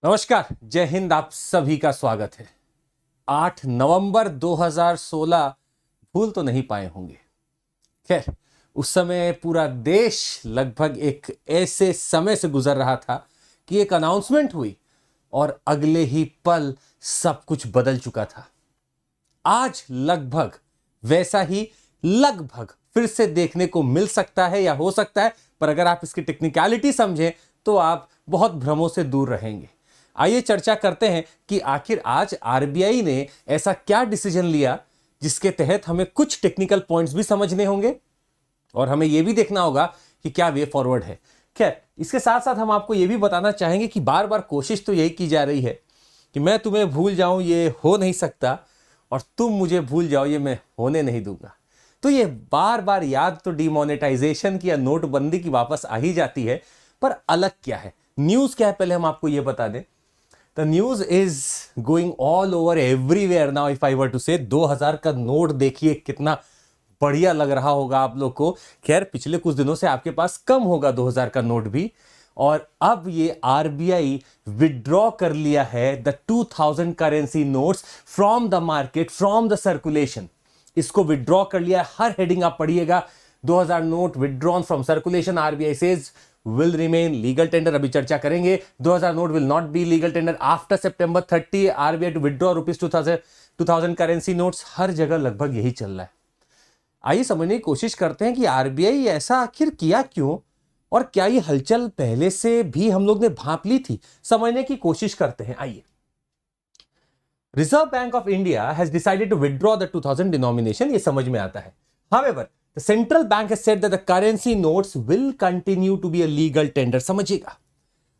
नमस्कार, जय हिंद। आप सभी का स्वागत है। 8 नवंबर 2016 भूल तो नहीं पाए होंगे। खैर, उस समय पूरा देश लगभग एक ऐसे समय से गुजर रहा था कि एक अनाउंसमेंट हुई और अगले ही पल सब कुछ बदल चुका था। आज लगभग वैसा ही लगभग फिर से देखने को मिल सकता है या हो सकता है, पर अगर आप इसकी टेक्निकलिटी समझें तो आप बहुत भ्रमों से दूर रहेंगे। आइए चर्चा करते हैं कि आखिर आज आरबीआई ने ऐसा क्या डिसीजन लिया जिसके तहत हमें कुछ टेक्निकल पॉइंट्स भी समझने होंगे और हमें यह भी देखना होगा कि क्या वे फॉरवर्ड है। खैर, इसके साथ साथ हम आपको यह भी बताना चाहेंगे कि बार बार कोशिश तो यही की जा रही है कि मैं तुम्हें भूल जाऊं, ये हो नहीं सकता, और तुम मुझे भूल जाओ, ये मैं होने नहीं दूंगा। तो ये बार बार याद तो डिमोनेटाइजेशन की या नोटबंदी की वापस आ ही जाती है, पर अलग क्या है, न्यूज क्या है, पहले हम आपको यह बता दें। The news is going all over everywhere now if I were to say। 2000 का नोट देखिए कितना बढ़िया लग रहा होगा आप लोग को। खैर, पिछले कुछ दिनों से आपके पास कम होगा 2000 का नोट भी, और अब ये आरबीआई विड्रॉ कर लिया है the 2000 currency notes from the market, from the circulation. इसको विड्रॉ कर लिया है। हर हेडिंग आप पढ़िएगा, 2000 note withdrawn from circulation, RBI says will remain legal tender। अभी चर्चा करेंगे। 2000 note will not be legal tender after September 30। RBI to withdraw rupees 2000 currency notes. हर जगह लगभग यही चल रहा है। आइए समझने की कोशिश करते हैं कि आरबीआई ऐसा आखिर किया क्यों, और क्या ये हलचल पहले से भी हम लोग ने भांप ली थी। समझने की कोशिश करते हैं। आइए। Reserve bank of India has decided to withdraw the 2000 denomination, ये समझ में आता है। However, The central bank has said that the currency notes will continue to be a legal tender। समझिएगा,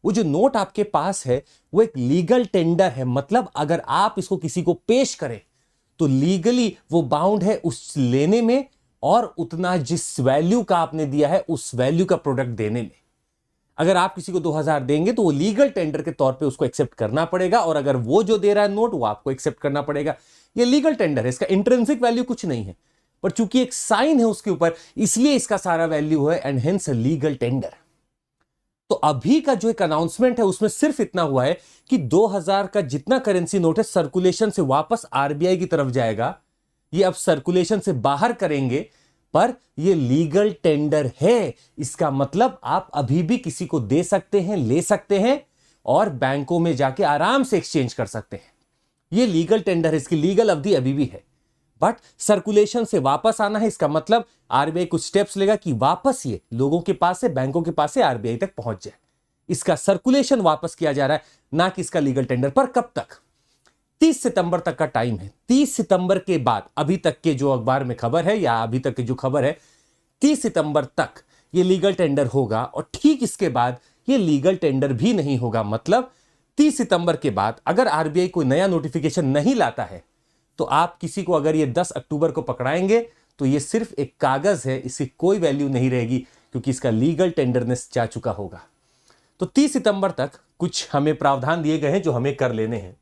वो जो नोट आपके पास है वो एक लीगल टेंडर है। मतलब अगर आप इसको किसी को पेश करें तो लीगली वो बाउंड है उस लेने में, और उतना जिस वैल्यू का आपने दिया है उस वैल्यू का प्रोडक्ट देने में। अगर आप किसी को 2000 देंगे तो वो लीगल टेंडर के तौर पे उसको एक्सेप्ट करना पड़ेगा, और अगर वो जो दे रहा है नोट वो आपको एक्सेप्ट करना पड़ेगा। ये लीगल टेंडर है, इसका इंट्रिंसिक वैल्यू कुछ नहीं है, पर चूंकि एक साइन है उसके ऊपर इसलिए इसका सारा वैल्यू है, एंड हेंस लीगल टेंडर। तो अभी का जो एक अनाउंसमेंट है उसमें सिर्फ इतना हुआ है कि 2000 का जितना करेंसी नोट है सर्कुलेशन से वापस आरबीआई की तरफ जाएगा। ये अब सर्कुलेशन से बाहर करेंगे, पर ये लीगल टेंडर है। इसका मतलब आप अभी भी किसी को दे सकते हैं, ले सकते हैं, और बैंकों में जाके आराम से एक्सचेंज कर सकते हैं। ये लीगल टेंडर है, इसकी लीगल अवधि अभी भी है, बट सर्कुलेशन से वापस आना है। इसका मतलब आरबीआई कुछ स्टेप्स लेगा कि वापस ये लोगों के पास से, बैंकों के पास से आरबीआई तक पहुंच जाए। इसका सर्कुलेशन वापस किया जा रहा है, ना कि इसका लीगल टेंडर। पर कब तक? 30 सितंबर तक का टाइम है। 30 सितंबर के बाद, अभी तक के जो अखबार में खबर है या अभी तक की जो खबर है, 30 सितंबर तक ये लीगल टेंडर होगा, और ठीक इसके बाद ये लीगल टेंडर भी नहीं होगा। मतलब 30 सितंबर के बाद अगर आरबीआई कोई नया नोटिफिकेशन नहीं लाता है तो आप किसी को अगर ये 10 अक्टूबर को पकड़ाएंगे तो ये सिर्फ एक कागज है, इसकी कोई वैल्यू नहीं रहेगी, क्योंकि इसका लीगल टेंडरनेस जा चुका होगा। तो 30 सितंबर तक कुछ हमें प्रावधान दिए गए हैं जो हमें कर लेने हैं।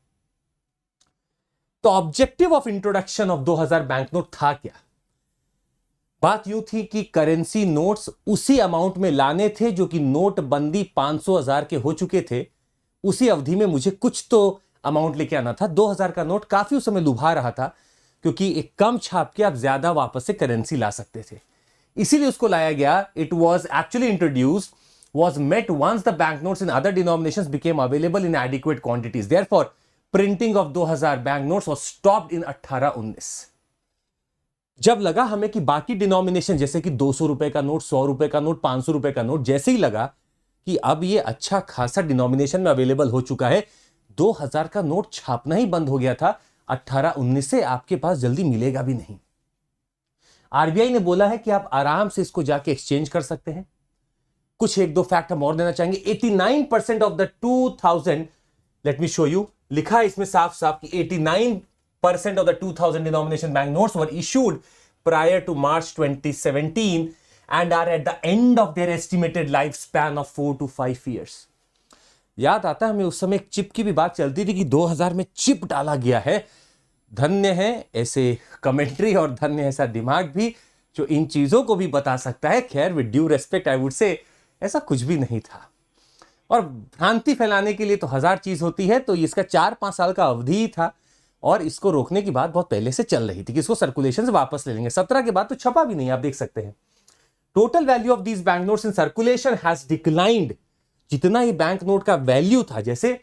तो objective of introduction of 2000 bank note था क्या? बात यूं थी कि करेंसी नोट्स उसी अमाउंट में लाने थे जो कि नोटबंदी 500,000 के हो चुके थे। उसी अवधि में मुझे कुछ तो अमाउंट लेके आना था। 2000 का नोट काफी उस समय लुभा रहा था, क्योंकि एक कम छाप के आप ज्यादा वापस से करेंसी ला सकते थे, इसीलिए उसको लाया गया। It was actually introduced, was met once the bank notes in other denominations became available in adequate quantities. Therefore printing of 2000 bank notes was stopped in 18-19। जब लगा हमें कि बाकी डिनोमिनेशन जैसे कि 200 रुपए का नोट, 100 रुपए का नोट, 500 रुपए का नोट, जैसे ही लगा कि अब ये अच्छा खासा डिनोमिनेशन में अवेलेबल हो चुका है, 2000 का नोट छापना ही बंद हो गया था। 18-19 से आपके पास जल्दी मिलेगा भी नहीं। आरबीआई ने बोला है कि आप आराम से इसको जाके एक्सचेंज कर सकते हैं। कुछ एक दो फैक्ट हम और देना चाहेंगे। 89% of the 2000, let me show you, लिखा है इसमें साफ साफ कि 89% of the 2000 denomination bank notes were issued prior to March 2017 and are at the end of their estimated life span of 4 to 5 years। याद आता है हमें उस समय एक चिप की भी बात चलती थी कि 2000 में चिप डाला गया है। धन्य है ऐसे कमेंट्री और धन्य ऐसा दिमाग भी जो इन चीजों को भी बता सकता है। खैर, with due respect I would say ऐसा कुछ भी नहीं था। और भ्रांति फैलाने के लिए तो 1000 चीज होती है। तो इसका 4-5 साल का अवधि ही था और इसको रोकने की बात बहुत पहले से चल रही थी कि इसको सर्कुलेशन से वापस ले लेंगे। 17 के बाद तो छपा भी नहीं, आप देख सकते हैं। Total value of these bank notes in circulation has declined. जितना ही बैंक नोट का वैल्यू था, जैसे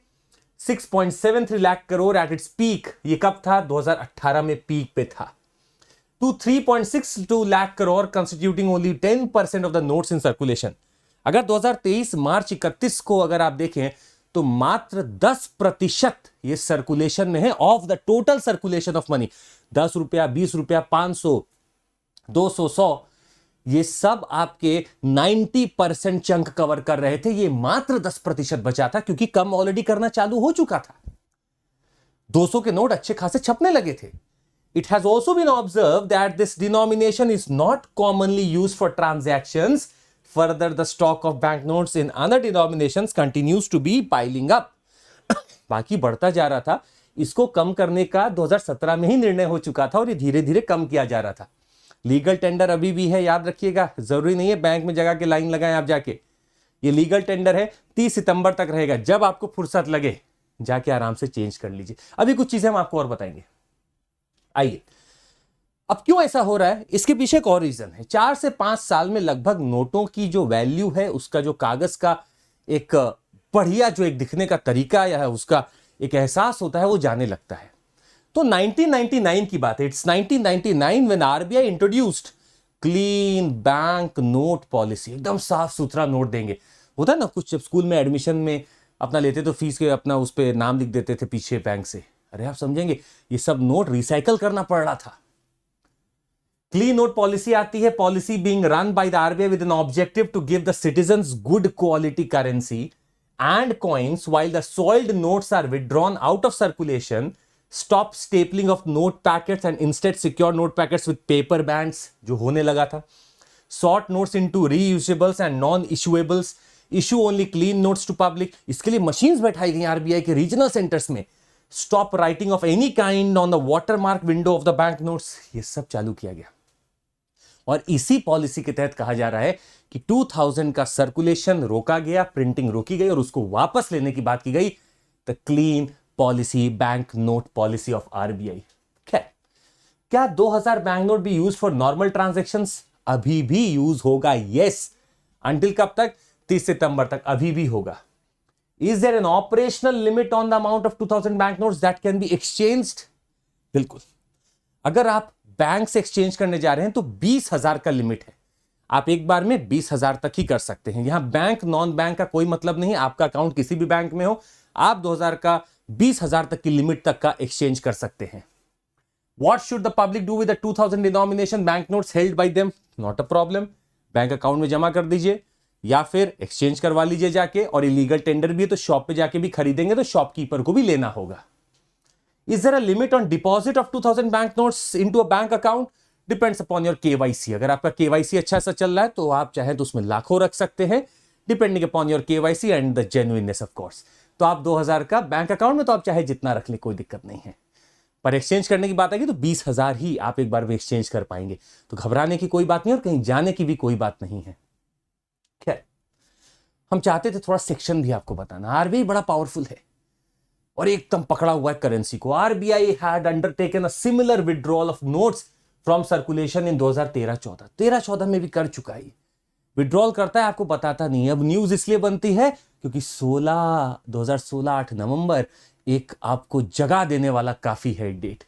6.73 lakh crore at its peak, ये कब था? 2018 में पीक पे था, to 3.62 lakh crore constituting only 10% of the notes in circulation. अगर 2023 मार्च 31 को अगर आप देखें तो मात्र 10% ये सर्कुलेशन में है of the total circulation of money. 10 रुपया, 20 रुपया, 500, 200, 100, ये सब आपके 90% चंक कवर कर रहे थे। ये मात्र 10% बचा था क्योंकि कम ऑलरेडी करना चालू हो चुका था। 200 के नोट अच्छे खासे छपने लगे थे। It has also been observed that this denomination is not commonly used for transactions. Further, the stock of banknotes in other denominations continues to be piling up. बाकी बढ़ता जा रहा था। इसको कम करने का 2017 में ही निर्णय हो चुका था और ये धीरे धीरे कम किया जा रहा था। लीगल टेंडर अभी भी है, याद रखिएगा। जरूरी नहीं है बैंक में जगह के लाइन लगाएं आप जाके। ये लीगल टेंडर है, 30 सितंबर तक रहेगा। जब आपको फुर्सत लगे जाके आराम से चेंज कर लीजिए। अभी कुछ चीजें हम आपको और बताएंगे। आइए, अब क्यों ऐसा हो रहा है, इसके पीछे एक और रीजन है। 4 से 5 साल में लगभग नोटों की जो वैल्यू है, उसका जो कागज का एक बढ़िया जो एक दिखने का तरीका या है उसका एक एहसास होता है, वो जाने लगता है। तो 1999 की बात है। It's 1999 when RBI introduced clean bank note policy. एकदम साफ सुथरा नोट देंगे। होता है ना, कुछ जब स्कूल में एडमिशन में अपना लेते तो फीस के अपना उस पर नाम लिख देते थे पीछे बैंक से। अरे आप समझेंगे, ये सब नोट रिसाइकल करना पड़ रहा था। क्लीन नोट पॉलिसी आती है। Policy being run by the RBI with an objective to give the citizens good quality currency and coins while the soiled notes are withdrawn out of circulation, stop stapling of note packets and instead secure note packets with paper bands जो होने लगा था, sort notes into reusables and non-issuables, issue only clean notes to public। इसके लिए machines बैठाई गई RBI के regional centres में। stop writing of any kind on the watermark window of the bank notes, ये सब चालू किया गया। और इसी पॉलिसी के तहत कहा जा रहा है कि 2000 का सर्कुलेशन रोका गया, प्रिंटिंग रोकी गई और उसको वापस लेने की बात की गई, the clean policy bank note policy of RBI. खैर, क्या 2000 बैंक नोट भी यूज फॉर नॉर्मल ट्रांजैक्शंस? अभी भी यूज होगा, यस। अंटिल कब तक? 30 सितंबर तक अभी भी होगा। Is there an operational limit on the amount of 2000 bank notes that can be exchanged? बिल्कुल। अगर आप बैंक से एक्सचेंज करने जा रहे हैं तो 20,000 का लिमिट है। आप एक बार में 20,000 तक ही कर सकते हैं। यहां बैंक नॉन बैंक का कोई मतलब नहीं। आपका अकाउंट किसी भी बैंक में हो, आप 2000 का 20,000 तक की लिमिट तक का एक्सचेंज कर सकते हैं। What should the public do with the 2000 denomination banknotes held by them? Not a problem. Bank account में जमा कर दीजिए या फिर एक्सचेंज करवा लीजिए जाके। और इलीगल टेंडर भी है तो शॉप पे जाके भी खरीदेंगे तो शॉपकीपर को भी लेना होगा। Is there a limit on deposit of 2000 banknotes into a bank account? Depends upon your KYC। अगर आपका KYC अच्छा सा चल रहा है तो आप चाहें तो उसमें लाखों रख सकते हैं, depending upon your KYC and the genuineness of course. तो आप 2000 का बैंक अकाउंट में तो आप चाहे जितना रख ले, कोई दिक्कत नहीं है। पर एक्सचेंज करने की बात आएगी तो 20,000 ही आप एक बार में एक्सचेंज कर पाएंगे। तो घबराने की कोई बात नहीं और कहीं जाने की भी कोई बात नहीं है। खैर, हम चाहते थे थोड़ा सेक्शन भी आपको बताना। आरबीआई बड़ा पावरफुल है और एकदम पकड़ा हुआ है करेंसी को। RBI had undertaken a similar withdrawal of notes from circulation इन 2013-14। 13-14 में भी कर चुका है। विड्रॉल करता है, आपको बताता नहीं। अब न्यूज इसलिए बनती है क्योंकि 2016 8 नवंबर एक आपको जगा देने वाला काफी है डेट।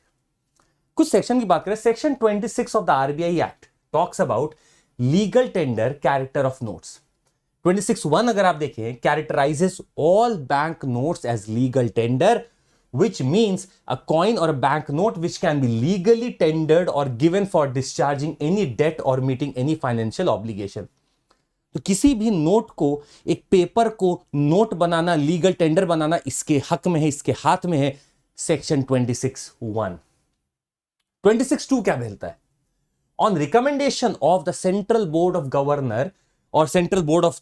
कुछ सेक्शन की बात करें। Section 26 of the RBI act talks about legal tender character of notes. 26(1) अगर आप देखें, characterizes all bank notes as legal tender, which means a coin or a bank note which can be legally tendered or given for discharging any debt or meeting any financial obligation। तो किसी भी note को, एक paper को note बनाना, legal tender बनाना इसके हक में है, इसके हाथ में है। सेक्शन 26(1). 26(2) क्या बोलता है? On recommendation of the central board of governor or central board of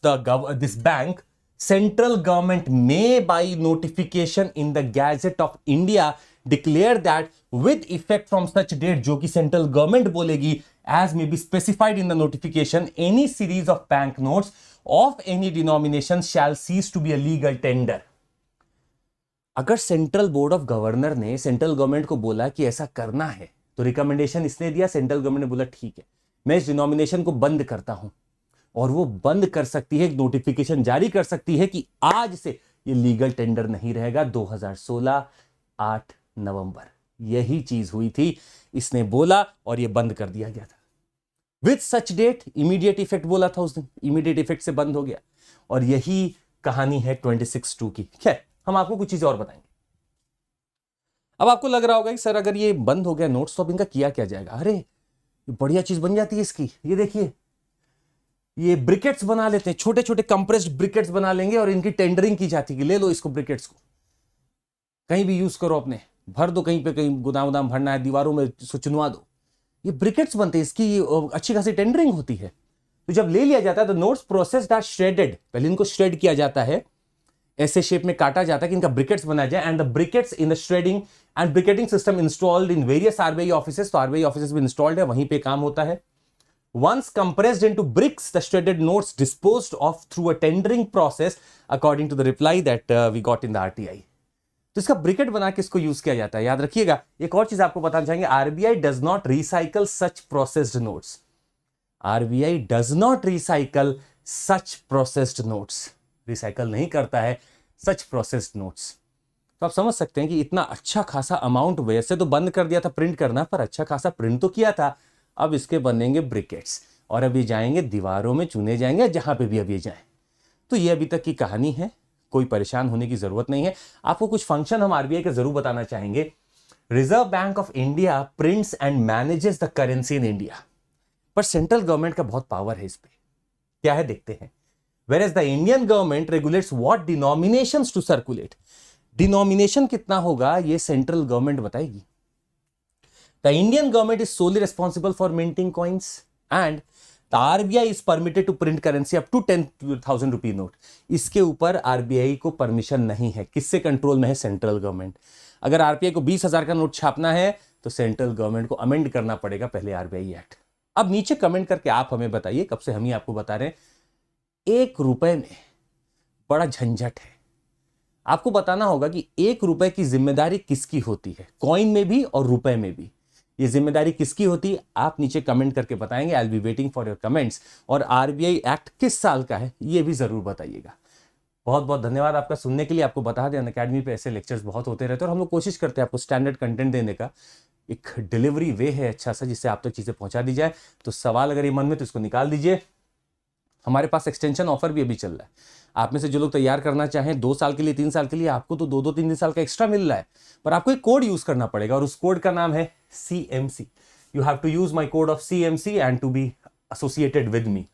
this bank, central government may by notification in the Gazette of India declare that with effect from such date, जो कि central government बोलेगी, as may be specified in the notification, any series of bank notes of any denomination shall cease to be a legal tender. अगर central board of governor ने central government को बोला कि ऐसा करना है, तो रिकमेंडेशन इसने दिया, सेंट्रल गवर्नमेंट ने बोला ठीक है मैं इस डिनोमिनेशन को बंद करता हूं, और वो बंद कर सकती है, एक नोटिफिकेशन जारी कर सकती है कि आज से ये लीगल टेंडर नहीं रहेगा। 2016 8 नवंबर यही चीज हुई थी, इसने बोला और ये बंद कर दिया गया था। With such date immediate effect बोला था उस दिन, इमीडिएट इफेक्ट से बंद हो गया, और यही कहानी है 26(2) की। खैर हम आपको कुछ चीजें और बताएंगे। अब आपको लग रहा होगा कि सर अगर ये बंद हो गया नोट्स तो अब इनका किया क्या जाएगा। अरे बढ़िया चीज बन जाती है इसकी, ये देखिए ये ब्रिकेट्स बना लेते हैं, छोटे छोटे कंप्रेस्ड ब्रिकेट्स बना लेंगे और इनकी टेंडरिंग की जाती है। ले लो इसको, ब्रिकेट्स को कहीं भी यूज करो, अपने भर दो, कहीं पे कहीं गोदाम वोदाम भरना है, दीवारों में चुनवा दो, ये ब्रिकेट्स बनते हैं, इसकी अच्छी खासी टेंडरिंग होती है। तो जब ले लिया जाता है तो नोट्स प्रोसेस्ड आर श्रेडेड, पहले इनको श्रेड किया जाता है, ऐसे शेप में काटा जाता है कि इनका ब्रिकेट्स बनाया जाए, and the briquettes in the shredding and briquetting system installed in various RBI offices. तो आरबीआई ऑफिसेस भी इंस्टॉल्ड है, वहीं पे काम होता है। Once compressed into bricks, the shredded notes disposed of through a tendering process, according to the reply that we got in the RTI. तो इसका ब्रिकेट बना के इसको यूज किया जाता है। याद रखिएगा, एक और चीज आपको बताना चाहेंगे, RBI does not recycle such processed notes. RBI does not recycle such processed notes, recycle नहीं करता है सच प्रोसेस्ड नोट्स। तो आप समझ सकते हैं कि इतना अच्छा खासा अमाउंट वैसे तो बंद कर दिया था प्रिंट करना, पर अच्छा खासा प्रिंट तो किया था। अब इसके बनेंगे ब्रिकेट्स, और अभी जाएंगे दीवारों में चुने जाएंगे, जहां पे भी अभी जाएं। तो ये अभी तक की कहानी है, कोई परेशान होने की जरूरत नहीं है। आपको कुछ फंक्शन हम आरबीआई के जरूर बताना चाहेंगे। Reserve bank of India prints and manages the currency in India, पर सेंट्रल गवर्नमेंट का बहुत पावर है इस पे। क्या है देखते हैं। Whereas the Indian government regulates what denominations to circulate. Denomination कितना होगा ये सेंट्रल गवर्नमेंट बताएगी। The Indian government is solely responsible for minting coins, and the RBI is permitted to print currency up to 10,000 rupee note. इसके ऊपर RBI को permission नहीं है। किससे कंट्रोल में है? Central government. अगर आरबीआई को 20,000 का नोट छापना है तो सेंट्रल गवर्नमेंट को अमेंड करना पड़ेगा पहले आरबीआई एक्ट। अब नीचे कमेंट करके आप हमें बताइए, कब से हम ही आपको बता रहे हैं, 1 रुपए में बड़ा झंझट है। आपको बताना होगा कि 1 रुपए की जिम्मेदारी किसकी होती है, कॉइन में भी और रुपए में भी। ये जिम्मेदारी किसकी होती है आप नीचे कमेंट करके बताएंगे। I will be waiting for your comments. और आरबीआई एक्ट किस साल का है ये भी जरूर बताइएगा। बहुत बहुत धन्यवाद आपका सुनने के लिए। आपको बता दें अनअकैडमी पे ऐसे लेक्चर्स बहुत होते रहते हैं और हम लोग कोशिश करते हैं आपको स्टैंडर्ड कंटेंट देने का। एक डिलीवरी वे है अच्छा सा जिससे आप तक चीजें पहुंचा दी जाए। तो सवाल अगर ये मन में तो इसको निकाल दीजिए। हमारे पास एक्सटेंशन ऑफर भी अभी चल रहा है। आप में से जो लोग तैयार करना चाहें 2 साल के लिए 3 साल के लिए, आपको तो 2-3 साल का एक्स्ट्रा मिल रहा है, पर आपको एक कोड यूज करना पड़ेगा और उस कोड का नाम है CMC। You have to use my code of CMC and to be associated with me.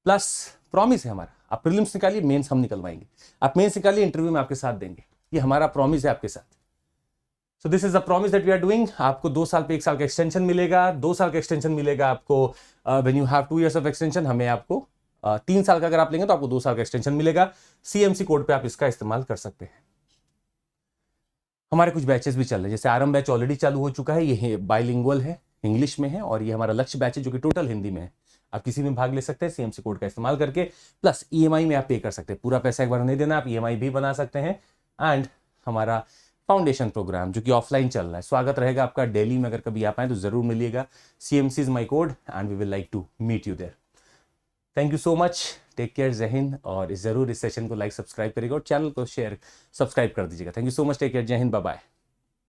Plus promise है हमारा, आप प्रीलिम्स निकालिए, मेंस हम निकलवाएंगे। आप मेंस निकालिए, इंटरव्यू में आपके साथ देंगे। ये हमारा प्रॉमिस है आपके साथ। So this is the promise that we are doing. आपको 2 साल पे 1 साल का एक्सटेंशन मिलेगा, 2 साल का एक्सटेंशन मिलेगा आपको when you have 2 years of extension. हमें आपको 3 साल का अगर आप लेंगे तो आपको 2 साल का एक्सटेंशन मिलेगा। CMC कोड पे आप इसका इस्तेमाल कर सकते हैं। हमारे कुछ बैचेस भी चल रहे हैं, जैसे आरंभ बैच ऑलरेडी चालू हो चुका है, ये बाइलिंगुअल है, इंग्लिश में है, और ये हमारा लक्ष्य बैच है जो कि टोटल हिंदी में है। आप किसी में भाग ले सकते हैं CMC कोड का इस्तेमाल करके। प्लस EMI में आप पे कर सकते हैं, पूरा पैसा एक बार नहीं देना, आप EMI भी बना सकते हैं। एंड हमारा फाउंडेशन प्रोग्राम जो कि ऑफलाइन चल रहा है, स्वागत रहेगा आपका दिल्ली में। अगर कभी आप आए तो जरूर मिलिएगा। CMC is my code and we will like to meet you there. Thank you so much, take care, जय हिंद। और जरूर इस सेशन को लाइक सब्सक्राइब करिएगा और चैनल को शेयर सब्सक्राइब कर दीजिएगा। Thank you so much, take care, जय हिंद, बाय बाय।